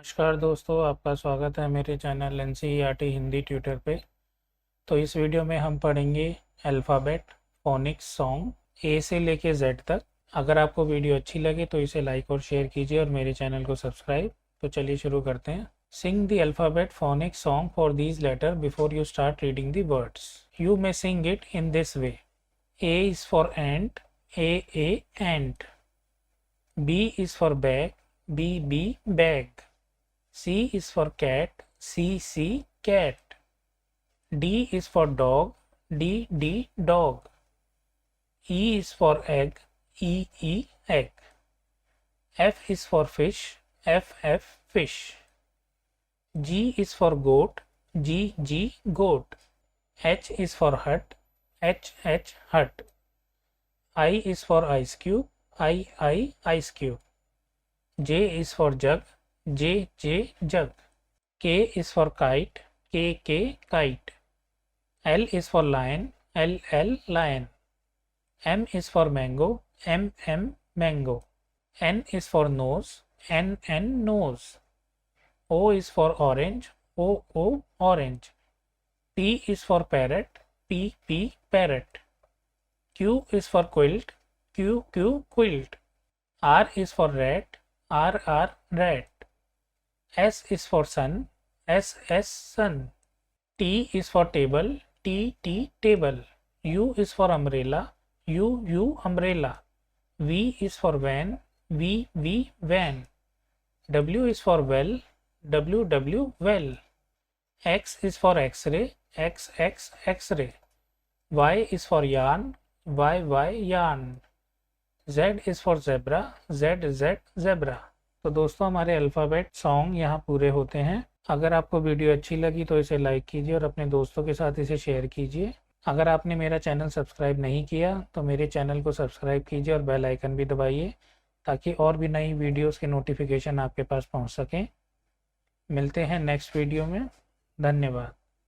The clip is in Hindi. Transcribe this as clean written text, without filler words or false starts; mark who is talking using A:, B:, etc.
A: नमस्कार दोस्तों, आपका स्वागत है मेरे चैनल NCERT हिंदी ट्यूटर पे। तो इस वीडियो में हम पढ़ेंगे अल्फ़ाबेट फोनिक्स सॉन्ग ए से लेके जेड तक। अगर आपको वीडियो अच्छी लगे तो इसे लाइक और शेयर कीजिए और मेरे चैनल को सब्सक्राइब। तो चलिए शुरू करते हैं। Sing the alphabet phonics song for these letter before you start reading the words. You may sing it in this way. A is for ant, A ant. B is for bag, B bag. C is for cat, C cat. D is for dog, D dog. E is for egg, E egg. F is for fish, F fish. G is for goat, G goat. H is for hut, H hut. I is for ice cube, I ice cube. J is for jug, J jug. K is for kite, K kite. L is for lion, L lion. M is for mango, M mango. N is for nose, N nose. O is for orange, O orange. P is for parrot, P parrot. Q is for quilt, Q quilt. R is for rat, R rat. S is for sun, S sun. T is for table, T table. U is for umbrella, U umbrella. V is for van, V van. W is for well, W well. X is for x-ray, X x-ray. Y is for yarn, Y yarn. Z is for zebra, Z zebra. तो दोस्तों, हमारे अल्फ़ाबेट सॉन्ग यहाँ पूरे होते हैं। अगर आपको वीडियो अच्छी लगी तो इसे लाइक कीजिए और अपने दोस्तों के साथ इसे शेयर कीजिए। अगर आपने मेरा चैनल सब्सक्राइब नहीं किया तो मेरे चैनल को सब्सक्राइब कीजिए और बेल आइकन भी दबाइए ताकि और भी नई वीडियोस के नोटिफिकेशन आपके पास पहुँच सकें। मिलते हैं नेक्स्ट वीडियो में। धन्यवाद।